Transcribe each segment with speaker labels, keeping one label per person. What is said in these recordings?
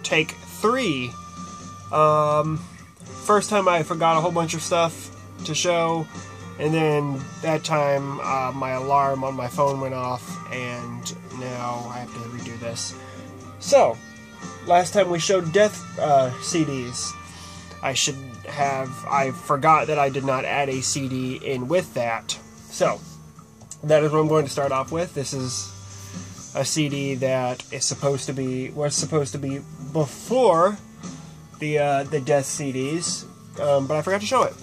Speaker 1: take 3. First time I forgot a whole bunch of stuff to show, and then that time my alarm on my phone went off, and now I have to redo this. So, last time we showed Death CDs. I forgot that I did not add a CD in with that. So, that is what I'm going to start off with. This is a CD that was supposed to be before the Death CDs, but I forgot to show it.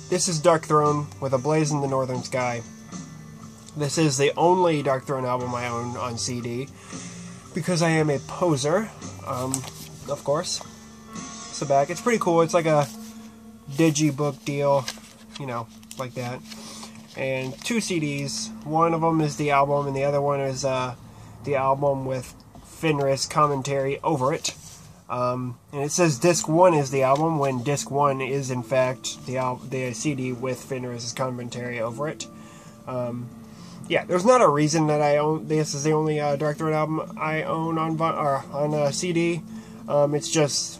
Speaker 1: This is Darkthrone with A Blaze in the Northern Sky. This is the only Darkthrone album I own on CD, because I am a poser, of course. So back, it's pretty cool. It's like a digibook deal, you know, like that. And 2 CDs. One of them is the album, and the other one is the album with Fenris commentary over it. And it says Disc 1 is the album, when Disc 1 is in fact the CD with Fenris' commentary over it. Yeah, there's not a reason that I own this is the only Darkthrone album I own on CD. It's just,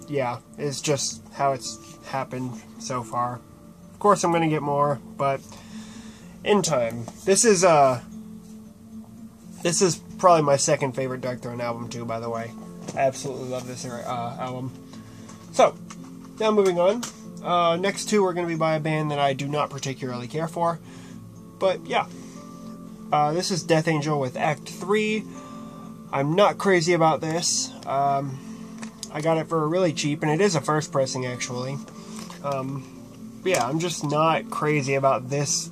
Speaker 1: yeah, it's just how it's happened so far. Of course, I'm gonna get more, but in time. This is probably my second favorite Darkthrone album too, by the way. I absolutely love this album. So, now moving on. Next 2 are going to be by a band that I do not particularly care for. But, yeah. This is Death Angel with Act 3. I'm not crazy about this. I got it for really cheap, and it is a first pressing, actually. Yeah, I'm just not crazy about this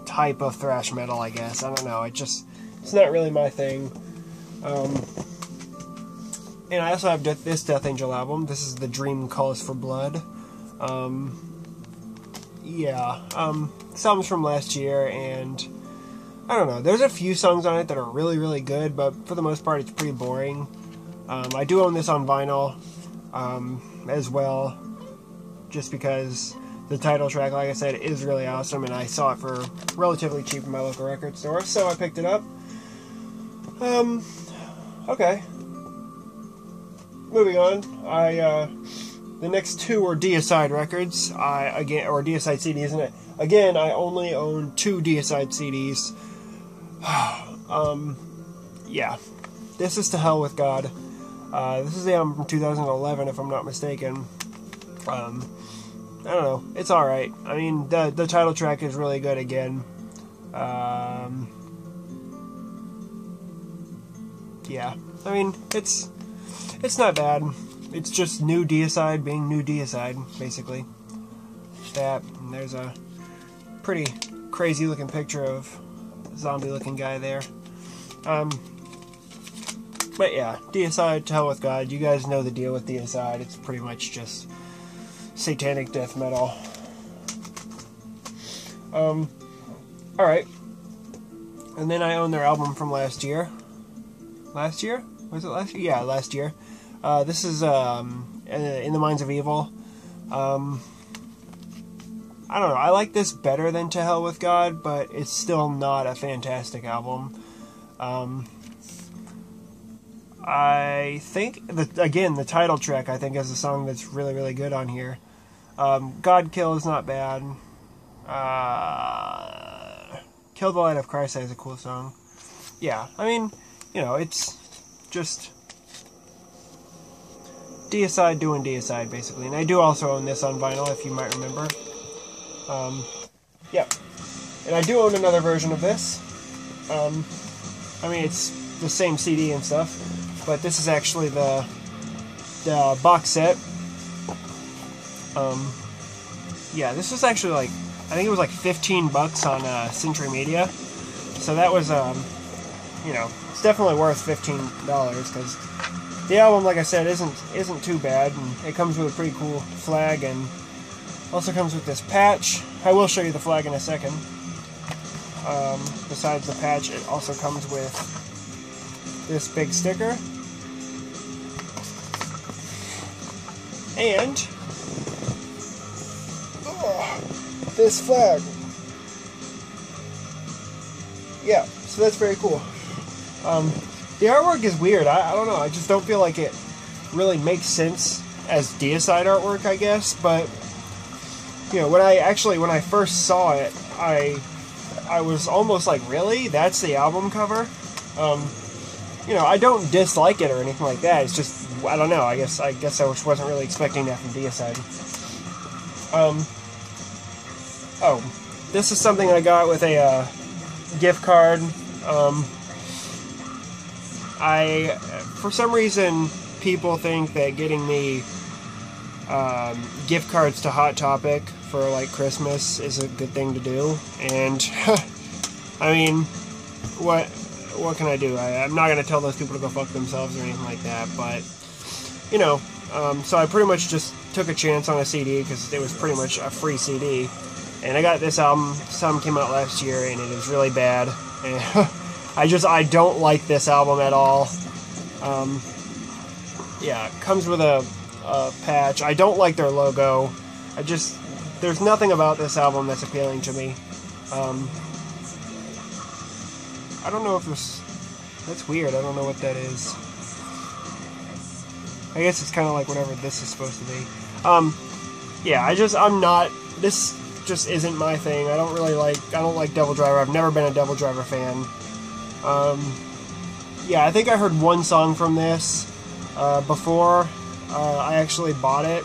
Speaker 1: type of thrash metal, I guess. I don't know. It's not really my thing. And I also have this Death Angel album. This is The Dream Calls for Blood. Yeah, this album's from last year, and I don't know. There's a few songs on it that are really, really good, but for the most part, it's pretty boring. I do own this on vinyl as well, just because the title track, like I said, is really awesome, and I saw it for relatively cheap in my local record store, so I picked it up. Okay. Moving on, the next 2 are Deicide records. Or Deicide CDs, isn't it? Again, I only own 2 Deicide CDs. Yeah. This is To Hell with God. This is the album from 2011, if I'm not mistaken. I don't know. It's alright. I mean, the title track is really good again. Yeah. I mean, it's not bad. It's just new Deicide being new Deicide, basically. That, and there's a pretty crazy looking picture of a zombie looking guy there. But yeah, Deicide, To Hell with God. You guys know the deal with Deicide. It's pretty much just satanic death metal. Alright. And then I own their album from last year. Last year? Was it last year? Yeah, last year. This is In the Minds of Evil. I don't know. I like this better than To Hell with God, but it's still not a fantastic album. I think, again, the title track, I think, is a song that's really, really good on here. Godkill is not bad. Kill the Light of Christ is a cool song. Yeah, I mean, you know, it's just Deicide doing Deicide, basically. And I do also own this on vinyl, if you might remember. Yeah. And I do own another version of this. I mean, it's the same CD and stuff, but this is actually the box set. Yeah, this was actually like, I think it was like $15 on Century Media. So that was, you know, it's definitely worth $15, because the album, like I said, isn't too bad, and it comes with a pretty cool flag, and also comes with this patch. I will show you the flag in a second. Besides the patch, it also comes with this big sticker. And this flag. Yeah, so that's very cool. The artwork is weird. I don't know. I just don't feel like it really makes sense as Deicide artwork, I guess. But you know, when I first saw it, I was almost like, really? That's the album cover? You know, I don't dislike it or anything like that. It's just, I don't know. I guess I just wasn't really expecting that from Deicide. Oh, this is something I got with a gift card. For some reason, people think that getting me gift cards to Hot Topic for like Christmas is a good thing to do, and I mean, what can I do? I'm not gonna tell those people to go fuck themselves or anything like that, but you know, so I pretty much just took a chance on a CD because it was pretty much a free CD, and I got this album. This album came out last year, and it is really bad, and I don't like this album at all. Yeah, it comes with a patch. I don't like their logo. There's nothing about this album that's appealing to me. I don't know if that's weird. I don't know what that is. I guess it's kind of like whatever this is supposed to be. Yeah, this just isn't my thing. I don't like Devil Driver. I've never been a Devil Driver fan. Yeah, I think I heard one song from this before I actually bought it,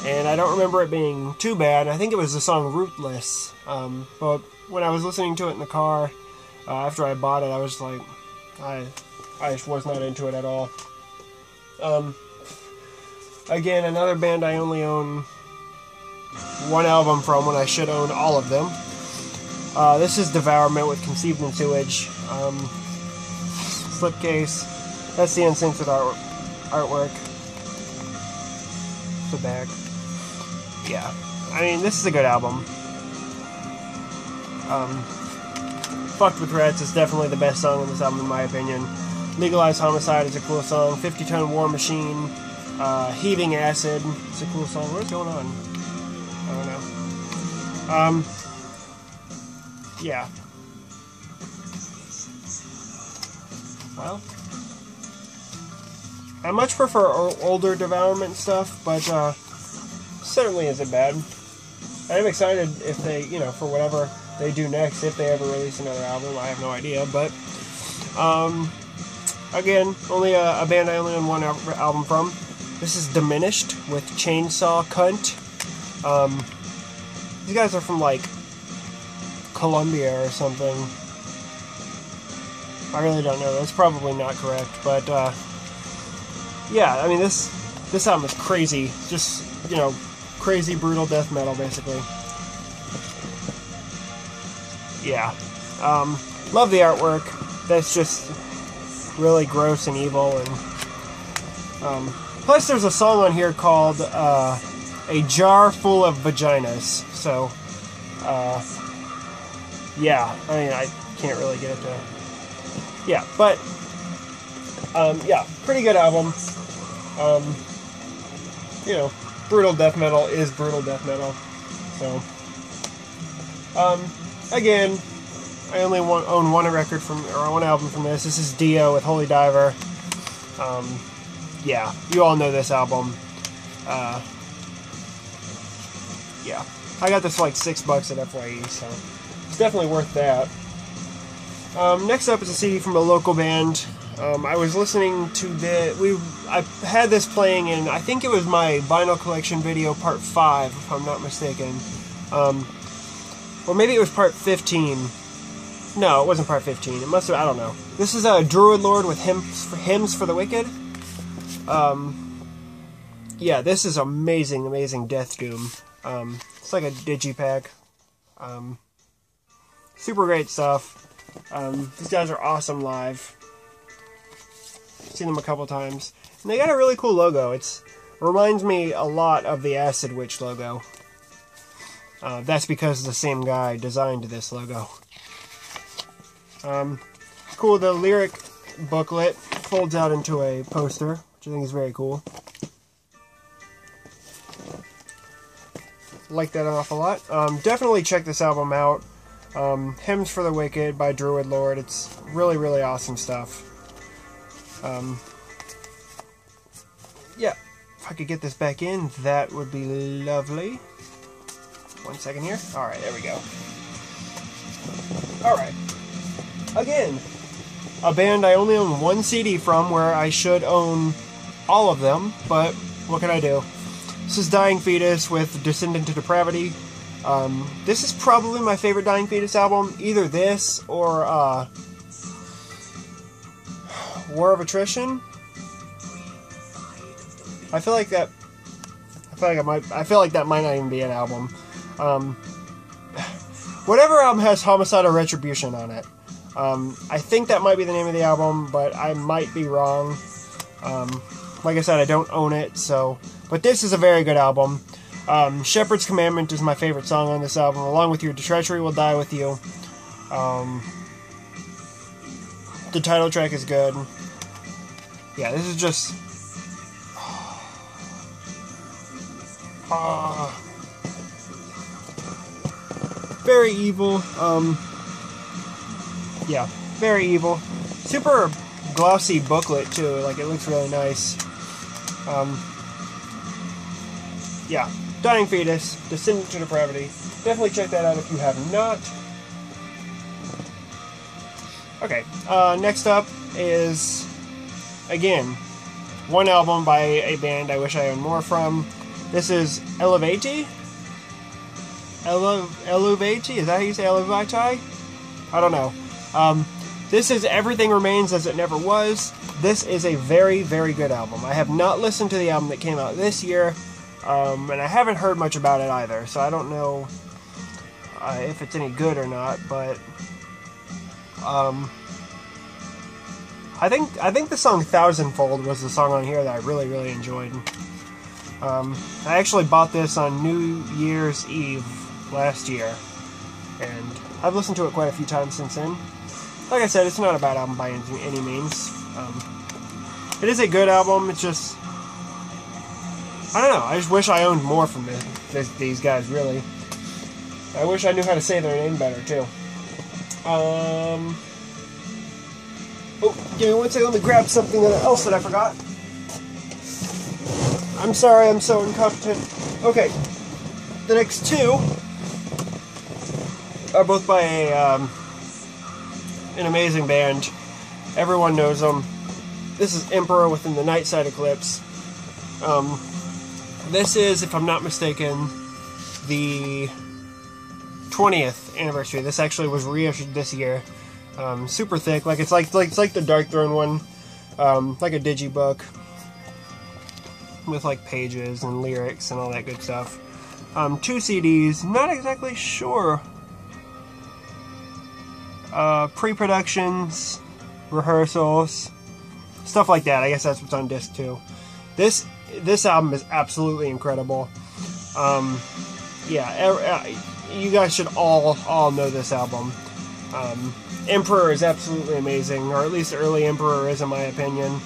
Speaker 1: and I don't remember it being too bad. I think it was the song Rootless, but when I was listening to it in the car after I bought it, I was like, I just was not into it at all. Again, another band I only own one album from when I should own all of them. This is Devourment with Conceived in Sewage. Slipcase. That's the uncensored artwork. The back. Yeah. I mean, this is a good album. Fucked with Rats is definitely the best song on this album in my opinion. Legalized Homicide is a cool song. 50 Ton War Machine. Heaving Acid. It's a cool song. What's going on? I don't know. Yeah. Well, I much prefer older Devourment stuff, but certainly isn't bad. I am excited if they, you know, for whatever they do next, if they ever release another album. I have no idea, but again, only a band I only own one album from. This is Diminished with Chainsaw Cunt. These guys are from like Colombia or something. I really don't know. That's probably not correct, but yeah. I mean, this album is crazy. Just, you know, crazy brutal death metal, basically. Yeah. Love the artwork. That's just really gross and evil, and plus there's a song on here called A Jar Full of Vaginas. So yeah, I mean, I can't really get it to... Yeah, but yeah, pretty good album. You know, brutal death metal is brutal death metal. So again, I only own one record or one album from this. This is Dio with Holy Diver. Yeah, you all know this album. Yeah, I got this for like $6 at FYE, so it's definitely worth that. Next up is a CD from a local band. I was listening to I had this playing in, I think it was my vinyl collection video part 5, if I'm not mistaken. Or maybe it was part 15. No, it wasn't part 15. It must have, I don't know. This is a Druid Lord with Hymns for the Wicked. Yeah, this is amazing, amazing Death Doom. It's like a digipack. Super great stuff. These guys are awesome live. I've seen them a couple times. And they got a really cool logo. It reminds me a lot of the Acid Witch logo. That's because the same guy designed this logo. Cool, the lyric booklet folds out into a poster, which I think is very cool. Like that an awful lot. Definitely check this album out. Hymns for the Wicked by Druid Lord. It's really, really awesome stuff. Yeah, if I could get this back in, that would be lovely. 1 second here. Alright, there we go. Alright. Again, a band I only own one CD from, where I should own all of them, but what can I do? This is Dying Fetus with Descend into Depravity. This is probably my favorite Dying Fetus album. Either this or War of Attrition. I feel like that might not even be an album. Whatever album has Homicidal Retribution on it. I think that might be the name of the album, but I might be wrong. Like I said, I don't own it, so... But this is a very good album. Shepherd's Commandment is my favorite song on this album, along with Your Treachery Will Die With You. The title track is good. Yeah, this is just... very evil. Yeah, very evil. Super glossy booklet too. Like, it looks really nice. Yeah, Dying Fetus, Descend into Depravity. Definitely check that out if you have not. Okay, next up is, again, one album by a band I wish I owned more from. This is Eluveitie? Eluveitie? Is that how you say Eluveitie? I don't know. This is Everything Remains as It Never Was. This is a very, very good album. I have not listened to the album that came out this year, and I haven't heard much about it either, so I don't know if it's any good or not, but I think the song Thousandfold was the song on here that I really, really enjoyed. I actually bought this on New Year's Eve last year, and I've listened to it quite a few times since then. Like I said, it's not a bad album by any means. It is a good album. It's just, I don't know. I just wish I owned more from these guys, really. I wish I knew how to say their name better, too. Oh, give me 1 second. Let me grab something else that I forgot. I'm sorry, I'm so incompetent. Okay, the next two are both by an amazing band. Everyone knows them. This is Emperor Within the Nightside Eclipse. This is, if I'm not mistaken, the 20th anniversary. This actually was reissued this year. Super thick, like it's like the Dark Throne one, like a digibook with like pages and lyrics and all that good stuff. 2 CDs, not exactly sure. Pre-productions, rehearsals, stuff like that. I guess that's what's on disc too. This album is absolutely incredible. Yeah, you guys should all know this album. Emperor is absolutely amazing, or at least the early Emperor is, in my opinion.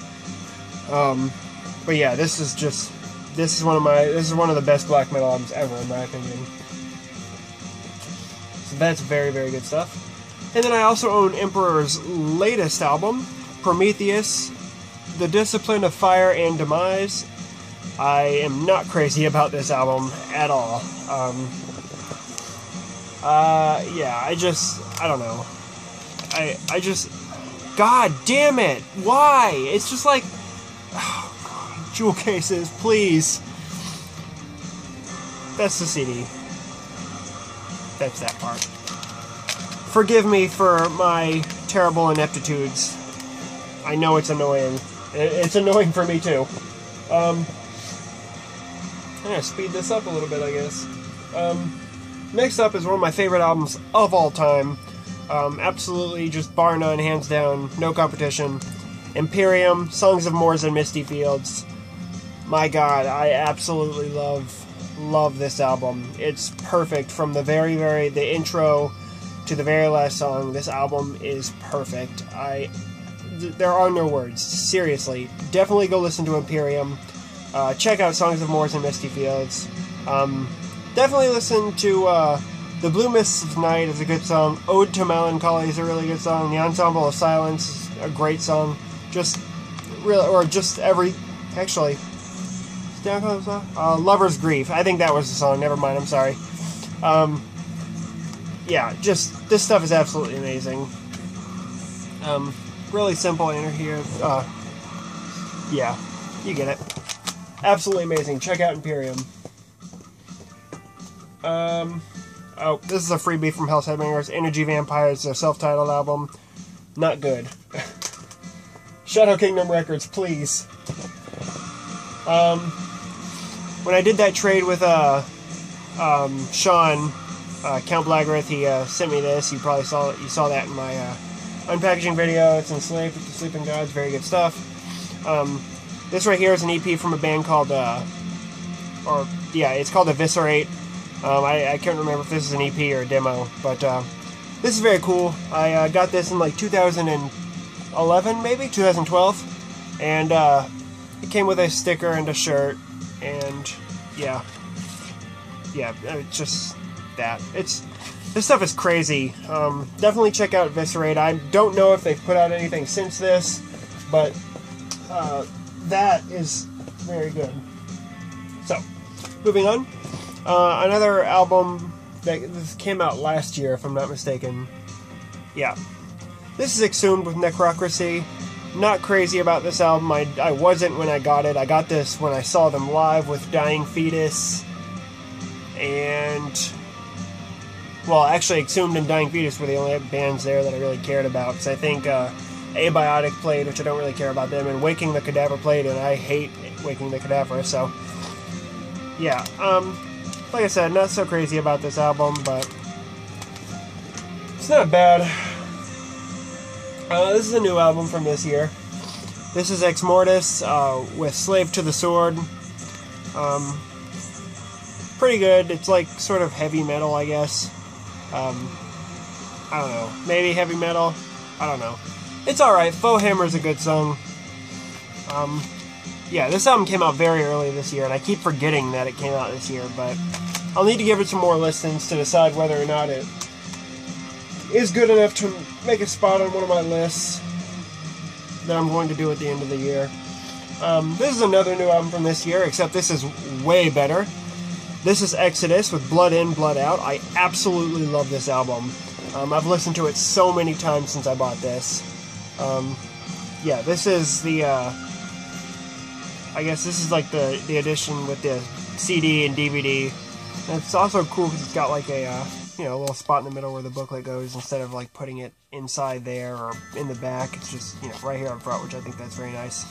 Speaker 1: But yeah, this is one of the best black metal albums ever, in my opinion. So that's very, very good stuff. And then I also own Emperor's latest album, Prometheus, The Discipline of Fire and Demise. I am not crazy about this album at all. Yeah, I don't know. I just, God damn it, why? It's just like, oh God, jewel cases, please. That's the CD. That's that part. Forgive me for my terrible ineptitudes. I know it's annoying. It's annoying for me too. I'm gonna speed this up a little bit, I guess. Next up is one of my favorite albums of all time. Absolutely, just bar none, hands down, no competition. Imperium, Songs of Moors and Misty Fields. My God, I absolutely love this album. It's perfect from the the intro to the very last song. This album is perfect. There are no words. Seriously, definitely go listen to Imperium. Check out Songs of Moors and Misty Fields. Definitely listen to The Blue Mists of Night is a good song. Ode to Melancholy is a really good song. The Ensemble of Silence is a great song. Just Real, or just every, actually, Lover's Grief. I think that was the song. Never mind. I'm sorry. Yeah, just this stuff is absolutely amazing. Really simple enter here. Yeah, you get it. Absolutely amazing. Check out Imperium. Oh, this is a freebie from Hell's Headbangers. Energy Vampires, their self-titled album. Not good. Shadow Kingdom Records, please. When I did that trade with Sean, Count Blackgrith, he sent me this. You probably saw that in my unpackaging video. It's enslaved with the Sleeping Gods. Very good stuff. This right here is an EP from a band called, it's called Eviscerate. I can't remember if this is an EP or a demo, but this is very cool. I got this in like 2011, maybe 2012, and it came with a sticker and a shirt, and yeah, it's just that. This stuff is crazy. Definitely check out Eviscerate. I don't know if they've put out anything since this, but that is very good. So, moving on. Another album that came out last year, if I'm not mistaken. Yeah. This is Exhumed with Necrocracy. Not crazy about this album. I wasn't when I got it. I got this when I saw them live with Dying Fetus. And, well, actually, Exhumed and Dying Fetus were the only bands there that I really cared about. Because I think Abiotic played, which I don't really care about them, and Waking the Cadaver played, and I hate Waking the Cadaver, so... Yeah, like I said, not so crazy about this album, but it's not bad. This is a new album from this year. This is Ex Mortis with Slave to the Sword. Pretty good. It's like sort of heavy metal, I guess. I don't know. Maybe heavy metal? I don't know. It's alright. Faux Hammer's a good song. Yeah, this album came out very early this year, and I keep forgetting that it came out this year, but I'll need to give it some more listens to decide whether or not it is good enough to make a spot on one of my lists that I'm going to do at the end of the year. This is another new album from this year, except this is way better. This is Exodus with Blood In, Blood Out. I absolutely love this album. I've listened to it so many times since I bought this. Yeah, this is the... I guess this is like the edition with the CD and DVD. And it's also cool because it's got like a a little spot in the middle where the booklet goes instead of like putting it inside there or in the back. It's just right here up front, which I think that's very nice.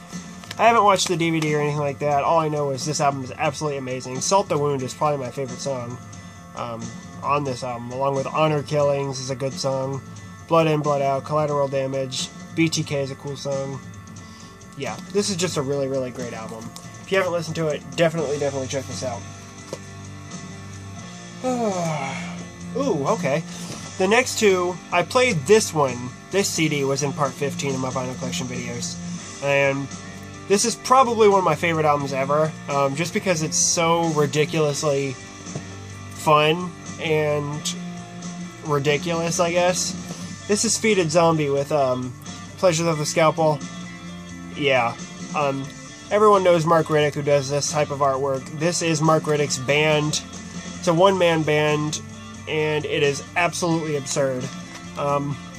Speaker 1: I haven't watched the DVD or anything like that. All I know is this album is absolutely amazing. Salt the Wound is probably my favorite song on this album, along with Honor Killings is a good song. Blood In, Blood Out, Collateral Damage, BTK is a cool song. Yeah, this is just a really, really great album. If you haven't listened to it, definitely check this out. Ooh, okay. The next two, I played this one. This CD was in part 15 of my vinyl collection videos. And this is probably one of my favorite albums ever. Just because it's so ridiculously fun and ridiculous, I guess. This is Fetid Zombie with Pleasures of the Scalpel. Yeah, everyone knows Mark Riddick, who does this type of artwork. This is Mark Riddick's band. It's a one-man band, and it is absolutely absurd.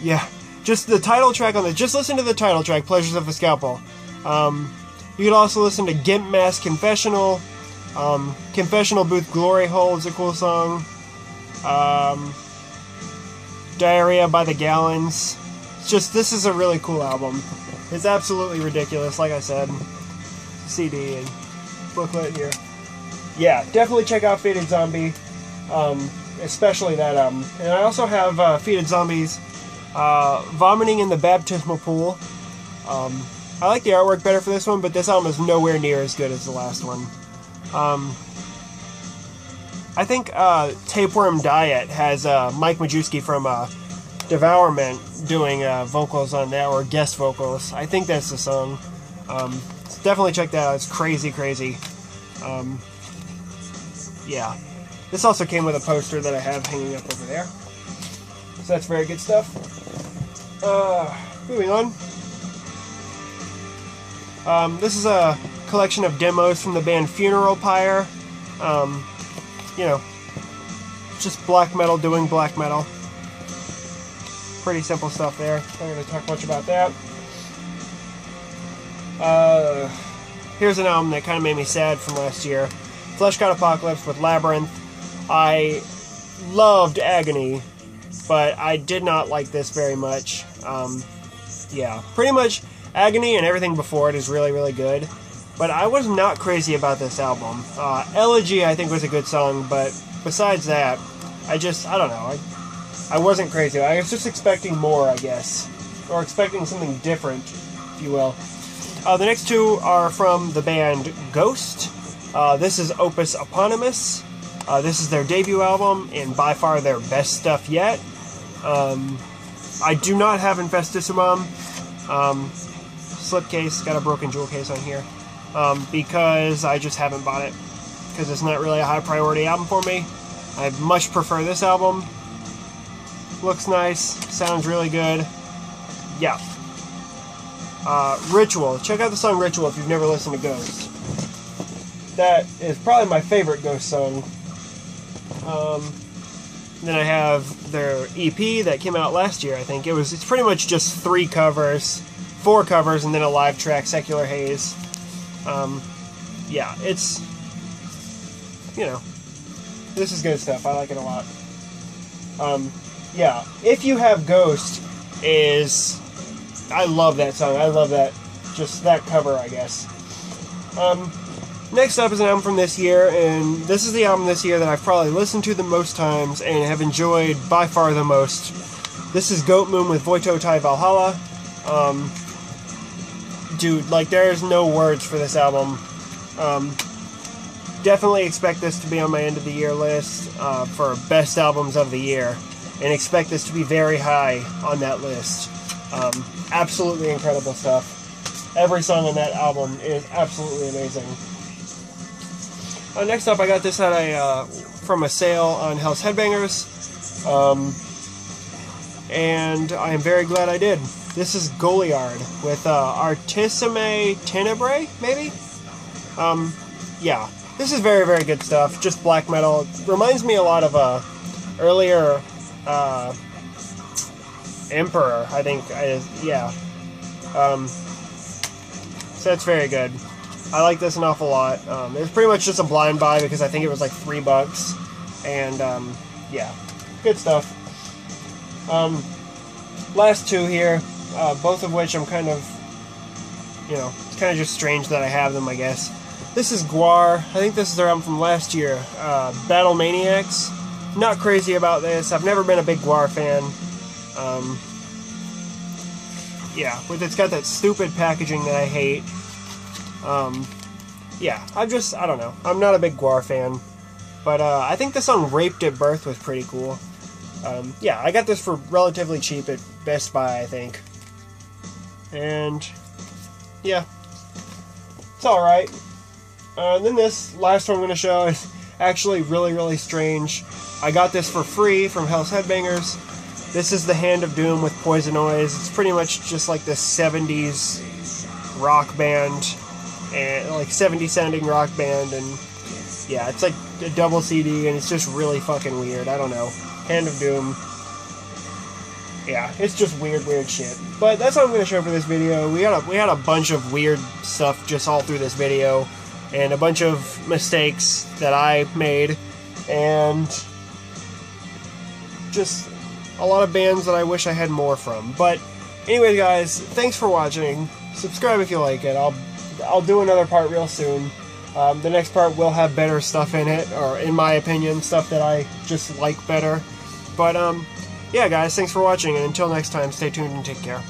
Speaker 1: Yeah, just the title track on this. Just listen to the title track, Pleasures of the Scalpel. You could also listen to Gimp Mask Confessional. Confessional Booth Glory Hole is a cool song. Diarrhea by the Gallons. This is a really cool album. It's absolutely ridiculous, like I said. CD and booklet here. Yeah, definitely check out Fetid Zombie, especially that album. And I also have Fetid Zombies Vomiting in the Baptismal Pool. I like the artwork better for this one, but this album is nowhere near as good as the last one. I think Tapeworm Diet has Mike Majewski from Devourment doing vocals on that, or guest vocals. I think that's the song. So definitely check that out. It's crazy, crazy. Yeah. This also came with a poster that I have hanging up over there. So that's very good stuff. Moving on. This is a collection of demos from the band Funeral Pyre. You know, just black metal doing black metal. Pretty simple stuff there. I'm not going to talk much about that. Here's an album that kind of made me sad from last year. Fleshgod Apocalypse with Labyrinth. I loved Agony, but I did not like this very much. Yeah, pretty much Agony and everything before it is really, really good. But I was not crazy about this album. Elegy, I think, was a good song, but besides that, I don't know. I wasn't crazy. I was just expecting more, I guess. Or expecting something different, if you will. The next two are from the band Ghost. This is Opus Eponymous. This is their debut album, and by far their best stuff yet. I do not have Infestissimum. Slipcase, got a broken jewel case on here. Because I just haven't bought it. Because it's not really a high priority album for me. I much prefer this album. Looks nice, sounds really good. Yeah. Ritual. Check out the song Ritual if you've never listened to Ghost. That is probably my favorite Ghost song. Then I have their EP that came out last year, I think. It's pretty much just 4 covers, and then a live track, Secular Haze. Yeah, it's, you know, this is good stuff. I like it a lot. Yeah, If You Have Ghost I love that song. I love that, just that cover, I guess. Next up is an album from this year, and this is the album this year that I've probably listened to the most times and have enjoyed by far the most. This is Goatmoon with Voitotai Valhalla. Dude, like, there's no words for this album. Definitely expect this to be on my end of the year list for best albums of the year, and expect this to be very high on that list. Absolutely incredible stuff. Every song on that album is absolutely amazing. Next up, I got this from a sale on Hell's Headbangers, and I am very glad I did. This is Goliard with Artissime Tenebrae, maybe? Yeah, this is very, very good stuff. Just black metal. It reminds me a lot of earlier Emperor, I think. Yeah. So that's very good. I like this an awful lot. It was pretty much just a blind buy because I think it was like $3. And, yeah, good stuff. Last two here, both of which I'm kind of, you know, it's kind of just strange that I have them, I guess. This is Gwar. I think this is their album from last year, Battle Maniacs. Not crazy about this. I've never been a big Gwar fan. Yeah, it's got that stupid packaging that I hate. Yeah, I don't know. I'm not a big Gwar fan. But, I think the song Raped at Birth was pretty cool. Yeah, I got this for relatively cheap at Best Buy, I think. And, yeah, it's alright. Then this last one I'm going to show is actually really, really strange. I got this for free from Hell's Headbangers. This is The Hand of Doom with Poisonoise. It's pretty much just like this 70s rock band, and like 70s sounding rock band, and yeah, it's like a double CD, and it's just really fucking weird. I don't know. Hand of Doom. Yeah, it's just weird, weird shit. But that's all I'm going to show for this video. We had a bunch of weird stuff just all through this video, and a bunch of mistakes that I made, and just a lot of bands that I wish I had more from. But anyway, guys, thanks for watching. Subscribe if you like it. I'll do another part real soon. The next part will have better stuff in it, or in my opinion, stuff that I just like better. But yeah, guys, thanks for watching, and until next time, stay tuned and take care.